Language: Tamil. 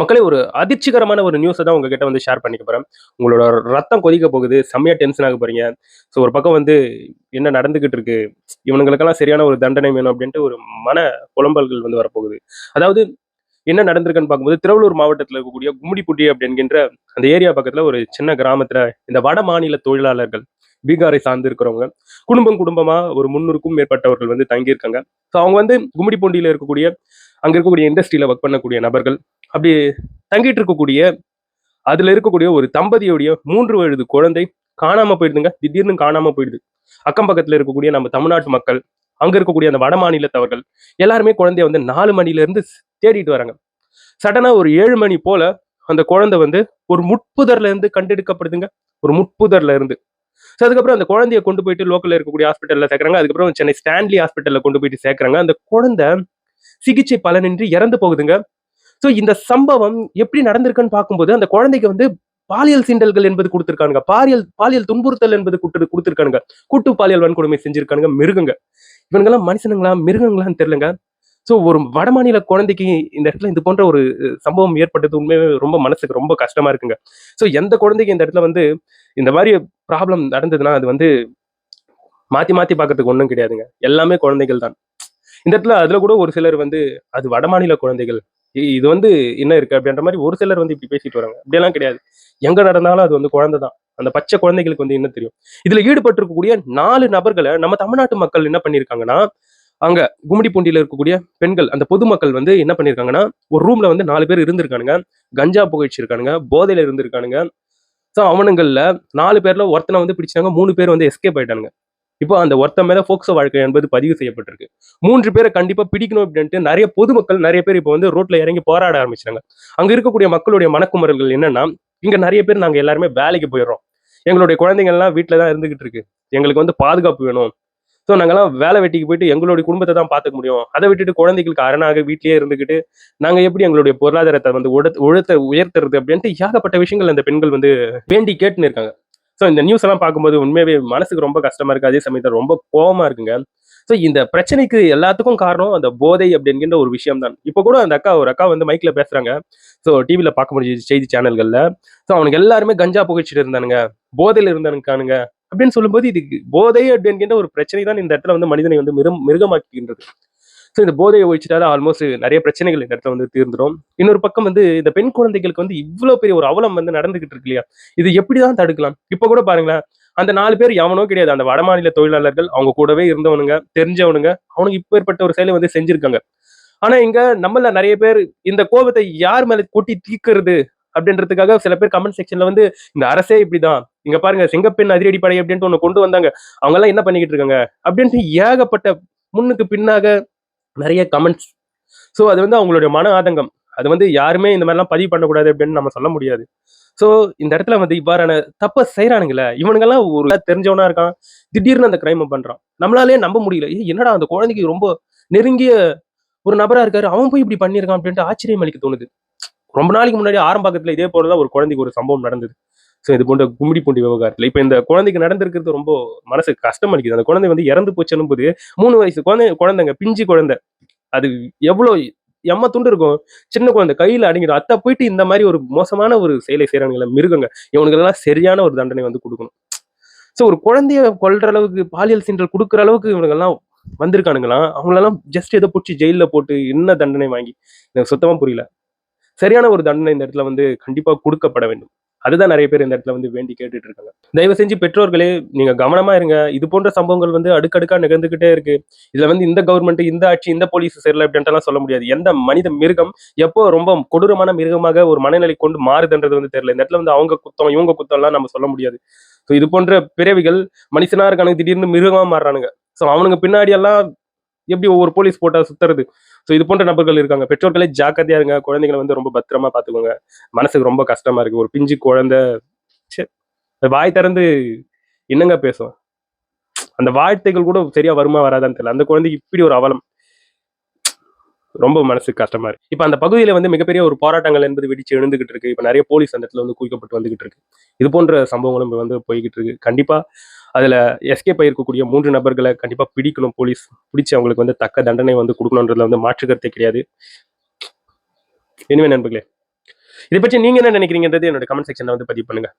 மக்களே ஒரு அதிர்ச்சிகரமான ஒரு நியூஸை தான் உங்ககிட்ட வந்து ஷேர் பண்ணிக்க போறேன். உங்களோட ரத்தம் கொதிக்க போகுது. செம்மையா டென்ஷன் ஆக போறீங்க. ஸோ ஒரு பக்கம் வந்து என்ன நடந்துகிட்டு இருக்கு? இவனுங்களுக்கெல்லாம் சரியான ஒரு தண்டனை வேணும் அப்படின்ட்டு ஒரு மன புலம்பல்கள் வந்து வரப்போகுது. அதாவது என்ன நடந்திருக்குன்னு பார்க்கும்போது, திருவள்ளூர் மாவட்டத்தில இருக்கக்கூடிய கும்மிடிப்பூண்டி அப்படின்கின்ற அந்த ஏரியா பக்கத்தில ஒரு சின்ன கிராமத்தில இந்த வட மாநில தொழிலாளர்கள், பீகாரை சார்ந்து இருக்கிறவங்க, குடும்பம் குடும்பமா ஒரு 300க்கும் மேற்பட்டவர்கள் வந்து தங்கியிருக்காங்க. ஸோ அவங்க வந்து கும்மிடிப்பூண்டியில இருக்கக்கூடிய அங்க இருக்கக்கூடிய இண்டஸ்ட்ரியில ஒர்க் பண்ணக்கூடிய நபர்கள். அப்படி தங்கிட்டு இருக்கக்கூடிய அதுல இருக்கக்கூடிய ஒரு தம்பதியுடைய 3 வயது குழந்தை காணாம போயிடுதுங்க. திடீர்னு காணாம போயிடுது. அக்கம் பக்கத்துல இருக்கக்கூடிய நம்ம தமிழ்நாட்டு மக்கள், அங்க இருக்கக்கூடிய அந்த வட மாநிலத்தவர்கள் எல்லாருமே குழந்தைய வந்து 4 மணில இருந்து தேடிட்டு வராங்க. சடனா ஒரு 7 மணி போல அந்த குழந்தை வந்து ஒரு முட்புதர்ல இருந்து கண்டெடுக்கப்படுதுங்க. ஒரு முட்புதர்ல இருந்து. ஸோ அதுக்கப்புறம் அந்த குழந்தைய கொண்டு போயிட்டு லோக்கல்ல இருக்கக்கூடிய ஹாஸ்பிட்டல்ல சேர்க்குறாங்க. அதுக்கப்புறம் சென்னை ஸ்டான்லி ஹாஸ்பிட்டல்ல கொண்டு போயிட்டு சேர்க்குறாங்க. அந்த குழந்தை சிகிச்சை பலனின்றி இறந்து போகுதுங்க. ஸோ இந்த சம்பவம் எப்படி நடந்திருக்குன்னு பார்க்கும்போது, அந்த குழந்தைக்கு வந்து பாலியல் சீண்டல்கள் என்பது குடுத்திருக்கானுங்க. பாலியல் பாலியல் துன்புறுத்தல் என்பது குடுத்திருக்கானுங்க. கூட்டு பாலியல் வன்கொடுமை செஞ்சிருக்கானுங்க மிருகங்க. இவனுங்கலாம் மனுஷனுங்களா? மிருகங்களான்னு தெரியலங்க. ஸோ ஒரு வடமாநில குழந்தைக்கு இந்த இடத்துல இது போன்ற ஒரு சம்பவம் ஏற்பட்டது உண்மையாவே ரொம்ப மனசுக்கு ரொம்ப கஷ்டமா இருக்குங்க. ஸோ எந்த குழந்தைக்கு இந்த இடத்துல வந்து இந்த மாரி ப்ராப்ளம் நடந்ததுன்னா, அது வந்து மாத்தி மாத்தி பார்க்கறதுக்கு ஒண்ணும் கிடையாதுங்க. எல்லாமே குழந்தைகள் தான். இந்த இடத்துல அதுல கூட ஒரு சிலர் வந்து அது வடமாநில குழந்தைகள். இது வந்து என்ன இருக்கு அப்படின்ற மாரி ஒரு சிலர் வந்து இப்படி பேசிட்டு வராங்க. அப்படியெல்லாம் கிடையாது. எங்க நடந்தாலும் அது வந்து குழந்தை தான். அந்த பச்சை குழந்தைகளுக்கு வந்து என்ன தெரியும்? இதுல ஈடுபட்டிருக்கக்கூடிய 4 நபர்கள நம்ம தமிழ்நாட்டு மக்கள் என்ன பண்ணியிருக்காங்கன்னா, அங்க கும்மிடிப்பூண்டியில இருக்கக்கூடிய பெண்கள், அந்த பொதுமக்கள் வந்து என்ன பண்ணியிருக்காங்கன்னா, ஒரு ரூம்ல வந்து 4 பேர் இருந்திருக்கானுங்க. கஞ்சா புகைச்சிருக்கானுங்க. போதையில இருந்திருக்கானுங்க. ஸோ அவனுங்கள்ல 4 பேர்ல ஒருத்தன வந்து பிடிச்சுட்டாங்க. 3 பேர் வந்து எஸ்கேப் ஆயிட்டானுங்க. இப்போ அந்த ஒருத்தன் மேல போக்சோ வழக்கு என்பது பதிவு செய்யப்பட்டிருக்கு. 3 பேரை கண்டிப்பா பிடிக்கணும் அப்படின்ட்டு நெறைய பொதுமக்கள் நெறைய பேர் இப்போ வந்து ரோட்ல இறங்கி போராட ஆரம்பிச்சுட்டாங்க. அங்க இருக்கக்கூடிய மக்களுடைய மனக்குமுறல்கள் என்னன்னா, இங்க நெறைய பேர் நாங்க எல்லாருமே வேலைக்கு போயிடுறோம். எங்களுடைய குழந்தைங்கள்லாம் வீட்ல தான் இருந்துகிட்டு இருக்கு. எங்களுக்கு வந்து பாதுகாப்பு வேணும். ஸோ நாங்கலாம் வேலை வெட்டிக்கு போயிட்டு எங்களுடைய குடும்பத்த தான் பார்த்துக்க முடியும். அத விட்டுட்டு குழந்தைகளுக்கு அரணாக வீட்லயே இருந்துகிட்டு, நாங்க எப்படி எங்களுடைய பொருளாதாரத்த வந்து உயர்த்துறது அப்படின்ட்டு ஏகப்பட்ட விஷயங்கள் அந்த பெண்கள் வந்து வேண்டி கேட்டுன்னு இருக்காங்க. ஸோ இந்த நியூஸ் எல்லாம் பார்க்கும்போது உண்மையாவே மனசுக்கு ரொம்ப கஷ்டமா இருக்கு. அதே சமயத்துல ரொம்ப கோவமா இருக்குங்க. ஸோ இந்த பிரச்சனைக்கு எல்லாத்துக்கும் காரணம் அந்த போதை அப்படிங்கின்ற ஒரு விஷயம் தான். இப்போ கூட அந்த ஒரு அக்கா வந்து மைக்ல பேசுறாங்க. ஸோ டிவில பார்க்க முடியுது செய்தி சேனல்கள்ல. ஸோ அவனுங்க எல்லாருமே கஞ்சா புகைச்சிட்டு இருந்தானுங்க. போதையில இருந்தானுங்க அப்படின்னு சொல்லும்போது இது போதை அப்படிங்கின்ற ஒரு பிரச்சனை தான் இந்த இடத்துல வந்து மனிதனை வந்து மிருகமாக்குகின்றது. ஸோ இந்த போதையை ஒழிச்சிட்டாலே ஆல்மோஸ்ட் நிறைய பிரச்சனைகள் இந்த இடத்துல வந்து தீர்ந்துரும். இன்னொரு பக்கம் வந்து இந்த பெண் குழந்தைகளுக்கு வந்து இவ்வளோ பெரிய ஒரு அவலம் வந்து நடந்துகிட்டு இருக்கு இல்லையா? இது எப்படிதான் தடுக்கலாம்? இப்ப கூட பாருங்களேன், அந்த 4 பேர் எவனோ கிடையாது. அந்த வடமாநில தொழிலாளர்கள். அவங்க கூடவே இருந்தவனுங்க, தெரிஞ்சவனுங்க. அவனுங்க இப்பேற்பட்ட ஒரு செயலை வந்து செஞ்சிருக்காங்க. ஆனா இங்க நம்மள நெறைய பேர் இந்த கோபத்தை யார் மேல கொட்டி தீர்க்கிறது? அப்படின்றதுக்காக சில பேர் கமெண்ட் செக்ஷன்ல வந்து இந்த அரசே இப்படிதான். இங்க பாருங்க சிங்கப்பெண் அதிரடிப்படை அப்படின்ட்டு ஒண்ணு கொண்டு வந்தாங்க. அவங்க எல்லாம் என்ன பண்ணிக்கிட்டு இருக்காங்க? அப்படின்ட்டு ஏகப்பட்ட முன்னுக்கு பின்னாக நெறைய கமெண்ட்ஸ். ஸோ அது வந்து அவங்களுடைய மன ஆதங்கம். அது வந்து யாருமே இந்த மாரிலாம் பதிவு பண்ணக்கூடாது அப்படின்னு நம்ம சொல்ல முடியாது. ஸோ இந்த இடத்துல வந்து இவ்வாறான தப்ப செய்றானுங்கல்ல, இவனுங்கலாம் ஒரு தெரிஞ்சவனா இருக்கான். திடீர்னு அந்த கிரைம பண்றான். நம்மளாலயே நம்ப முடியல. என்னடா அந்த குழந்தைக்கு ரொம்ப நெருங்கிய ஒரு நபரா இருக்காரு. அவன் போய் இப்படி பண்ணியிருக்கான் அப்படின்ட்டு ஆச்சரியம் அளிக்க தோணுது. ரொம்ப நாளைக்கு முன்னாடி ஆரம்பாக்கத்துல இதே போல தான் ஒரு குழந்தைக்கு ஒரு சம்பவம் நடந்தது. ஸோ இது போன்ற கும்மிடிப்பூண்டி விவகாரத்துல. இப்ப இந்த குழந்தைக்கு நடந்திருக்கிறது ரொம்ப மனசுக்கு கஷ்டம் அளிக்குது. அந்த குழந்தை வந்து இறந்து போச்சுன்னும்போது 3 வயசு குழந்தைங்க, பிஞ்சு குழந்தை. அது எவ்வளோ எம்ம துண்டு இருக்கும். சின்ன குழந்தை கையில அடங்கிடும். அத போயிட்டு இந்த மாரி ஒரு மோசமான ஒரு செயலை செய்றானுங்கல்ல மிருகங்க. இவனுங்களுக்கெல்லாம் சரியான ஒரு தண்டனை வந்து குடுக்கணும். ஸோ ஒரு குழந்தைய கொல்ற அளவுக்கு, பாலியல் சீண்டல் குடுக்குற அளவுக்கு இவனுங்கலாம் வந்திருக்கானுங்களாம். அவங்களலாம் ஜஸ்ட் ஏதோ புடிச்சு ஜெயில்ல போட்டு என்ன தண்டனை வாங்கி, எனக்கு சுத்தமா புரியல. சரியான ஒரு தண்டனை இந்த இடத்துல வந்து கண்டிப்பா குடுக்கப்பட வேண்டும். அதுதான் நெறைய பேர் இந்த இடத்துல வந்து வேண்டி கேட்டுட்டு இருக்காங்க. தயவு செஞ்சு பெற்றோர்களே நீங்க கவனமா இருங்க. இது போன்ற சம்பவங்கள் வந்து அடுக்கடுக்கா நிகழ்ந்துகிட்டே இருக்கு. இதுல வந்து இந்த கவர்மெண்ட், இந்த ஆட்சி, இந்த போலீஸ் சரியில்ல அப்படின்ட்டுலாம் சொல்ல முடியாது. எந்த மனித மிருகம் எப்போ ரொம்ப கொடூரமான மிருகமாக ஒரு மனநிலை கொண்டு மாறுதுன்றது வந்து தெரியல. இந்த இடத்துல வந்து அவங்க குத்தம், இவங்க குத்தம்லாம் நம்ம சொல்ல முடியாது. ஸோ இது போன்ற பிறவிகள் மனுஷனா இருக்கானுங்க, திடீர்னு மிருகமா மாறுறானுங்க. ஸோ அவனுங்க பின்னாடி எல்லாம் எப்படி ஒவ்வொரு போலீஸ் போட்டா சுத்துறது. ஸோ இது போன்ற நபர்கள் இருக்காங்க. பெற்றோர்களே ஜாக்கிரதையா இருங்க. குழந்தைகள வந்து ரொம்ப பத்திரமா பார்த்துக்கோங்க. மனசுக்கு ரொம்ப கஷ்டமா இருக்கு. ஒரு பிஞ்சு குழந்தை ச்சே! வாய் திறந்து என்னங்க பேசும்? அந்த வார்த்தைகள் கூட சரியா வருமா வராதான்னு தெரியல. அந்த குழந்தைக்கு இப்படி ஒரு அவலம். ரொம்ப மனசுக்கு கஷ்டமா இருக்கு. இப்ப அந்த பகுதியில வந்து மிகப்பெரிய ஒரு போராட்டங்கள் என்பது வெடிச்சு எழுந்துகிட்டு இருக்கு. இப்ப நெறைய போலீஸ் அந்த இடத்துல வந்து குவிக்கப்பட்டு வந்துகிட்டு இருக்கு. இது போன்ற சம்பவங்களும் இப்ப வந்து போய்க்கிட்டு இருக்கு. கண்டிப்பா அதுல எஸ்கேப் ஆயிருக்கக்கூடிய 3 நபர்கள கண்டிப்பா பிடிக்கணும் போலீஸ். பிடிச்சு அவங்களுக்கு வந்து தக்க தண்டனை வந்து குடுக்கணுன்றதுல வந்து மாற்று கருத்தே கிடையாது. எனிவே நண்பர்களே, இதை பற்றி நீங்க என்ன நினைக்கிறீங்கன்றது என்னோட கமெண்ட் செக்ஷன்ல வந்து பதிவு பண்ணுங்க.